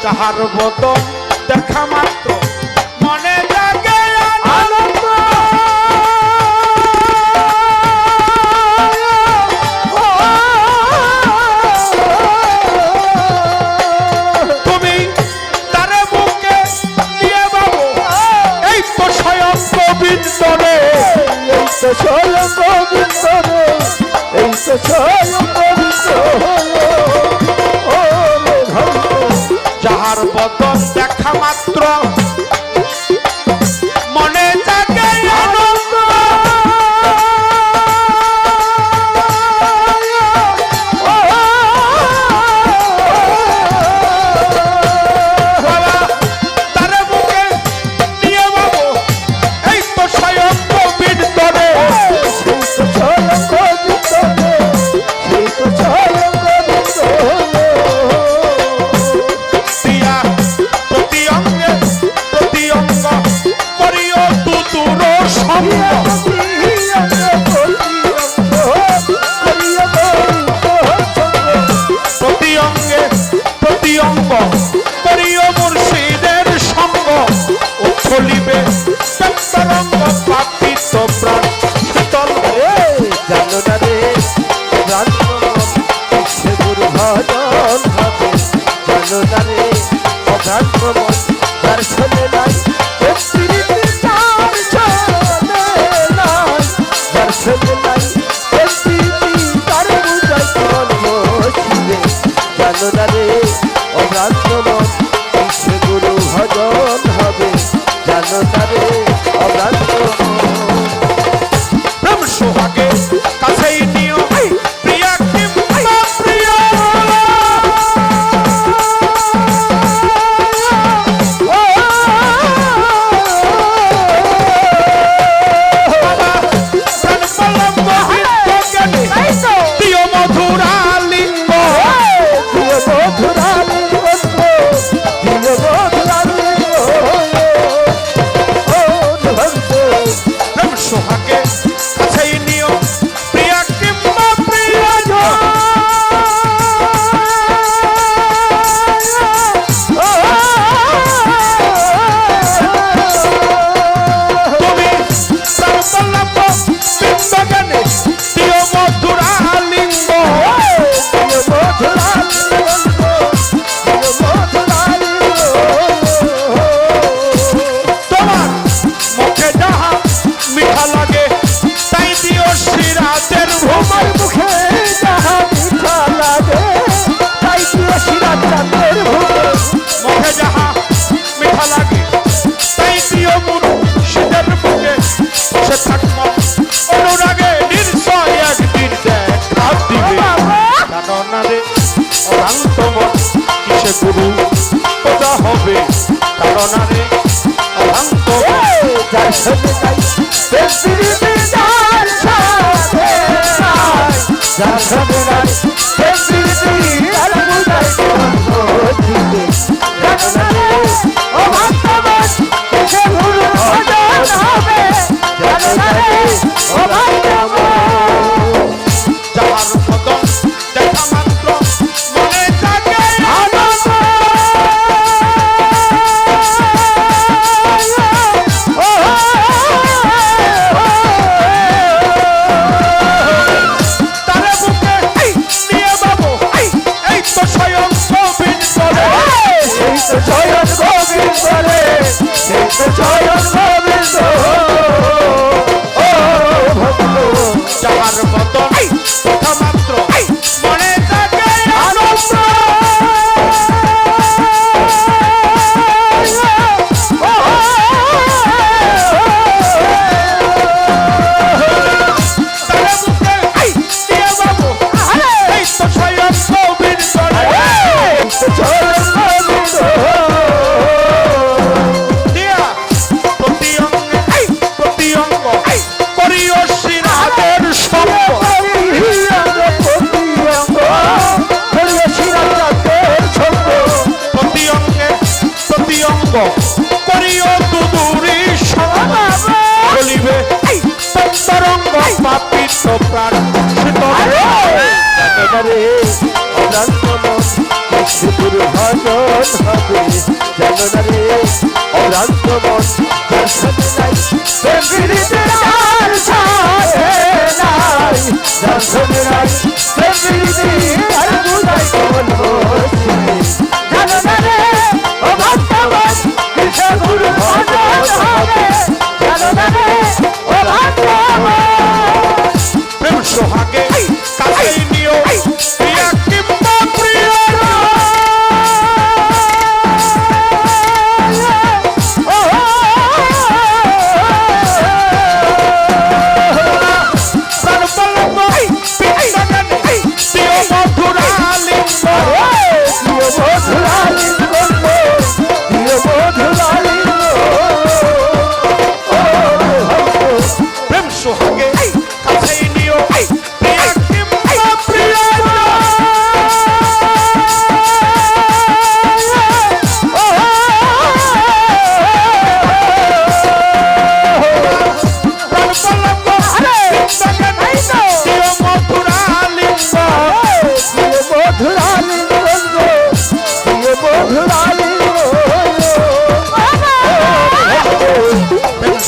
যাহার বদন দেখা মাত্র মনে জাগে আনন্দ তুমি তারে বুকে নিয়ে বাবু এই তো স্বয়ং গোবিন্দ রে এই তো স্বয়ং গোবিন্দ রে এই তো স্বয়ং গোবিন্দ যাহার বদন দেখা মাত্র মনে জাগে আনন্দ বাবা তারে বুকে নিয়ে বাবু এই তো স্বয়ং গোবিন্দ রে সেই তো স্বয়ং গোবিন্দ রে সেই তো স্বয়ং গোবিন্দ দিয়া প্রতি অঙ্গে প্রতি অঙ্গ করিও তুতুর সঙ্গ প্রতি অঙ্গে প্রতি অঙ্গ করিও মুর্শিদের সঙ্গ উচ্ছলিবে তরঙ্গ পাপিত প্রাণ শীতল জানো না রে সে গুরু ভজন হবে জানো না রে অভ্রান্ত মন তার শোনে নাই যার শোনে নাই তার বুঝাই শিবে জানো না রে অভ্রান্ত মন সে গুরু ভজন হবে জানো না রে অভ্রান্ত প্রেম সোহাগে কাছেই নিও প্রিয়া কিংবা প্রিয় বাবা প্রাণ পলম মহিত জ্ঞানী প্রিয় মধুরা লিঙ্গ প্রেম সোহাগে কাছেই নিও প্রিয়া কিংবা প্রিয়জন তুমি প্রাণ পলম বিন্দু জ্ঞানী প্রিয় মধুরা লিঙ্গ তোমার মুখে যাহা মিঠা লাগে তাই দিও সিরাজের ভূমার মুখে মুখে যাহা মিঠা লাগে তাই দিও মুর্শিদের মুখে সে থাকব অনুরাগে নির্ভয় একদিন দেখা দিবে জানো না রে অভ্রান্ত মন কিসে গুরু খোঁজা হবে জানো না রে অভ্রান্ত মন যাহার বদন দেখা মাত্র মনে জাগে আনন্দ তারে বুকে নিয়ে বাবু এই তো স্বয়ং গোবিন্দ রে যাহার বদন দেখা মাত্র মনে জাগে আনন্দ তারে বুকে নিয়ে বাবু এই তো স্বয়ং গোবিন্দ রে দিয়া প্রতি অঙ্গ করিও সিরাজের সঙ্গ প্রতি অঙ্গ করিও দুদুরি সঙ্গ বলিবে তরঙ্গ পাপিত প্রাণ শীতল গুরু ভজন ভজন হবে জানো না রে অভ্রান্ত মন যার সাথে নাই প্রেম প্রীতির আর সাথে নাই যার সাথে নাই প্রেম প্রীতি আর বুঝাই কোন জানো না রে অভ্রান্ত মন কিসে গুরু ভজন হবে জানো না রে অভ্রান্ত মন প্রেম সোহাগে কাছেই নিও প্রিয়া কিংবা প্রিয় প্রেম সোহাগে কাছেই নিও প্রিয়া কিংবা প্রিয়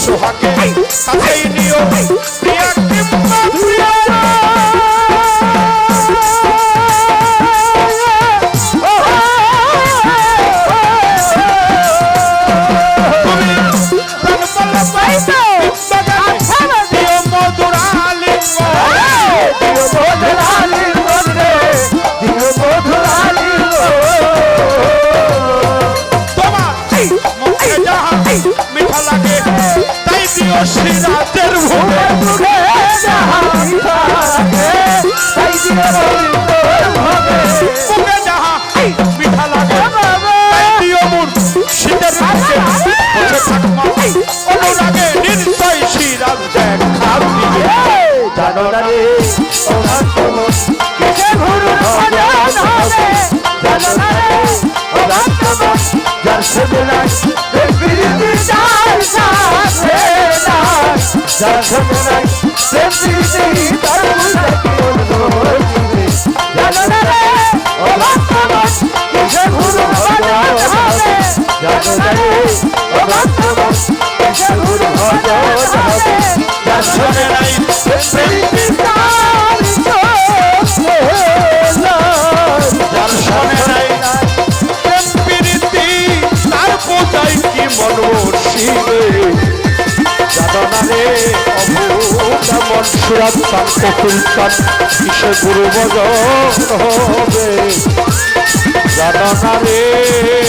সোহাগে কাছেই নিও প্রিয়া কিংবা প্রিয় মিঠা লাগে তাই দিও শ্রীরাতের ভোগে মুখে যাহা মিঠা লাগে তাই দিও মুখে যাহা মিঠা লাগে তাই দিও মোর শীতের বুকে বসে থাকমা অনুরাগে নিশ্চয় শ্রীরাত দেখা দিবে জানো না রে অভ্রান্ত মন কিসে গুরু ভজন হবে জানো না রে অভ্রান্ত মন যার সাথে নাই প্রেম প্রীতি যার সাথে নাই যার সাথে নাই প্রেম প্রীতি তার বুঝাই কোন জানো না রে অভ্রান্ত মন কিসে গুরু ভজন হবে জানো না রে অভ্রান্ত মন কিসে গুরু ভজন হবে যার সাথে নাই প্রেম প্রীতি তার যার সনে নাই প্রেম প্রীতি তার বোঝাই কি মন বসিবে জানো না রে অভূত মন সুরাত শান্ত ফুলকান কিসে গুরু ভজন হবে জানো না রে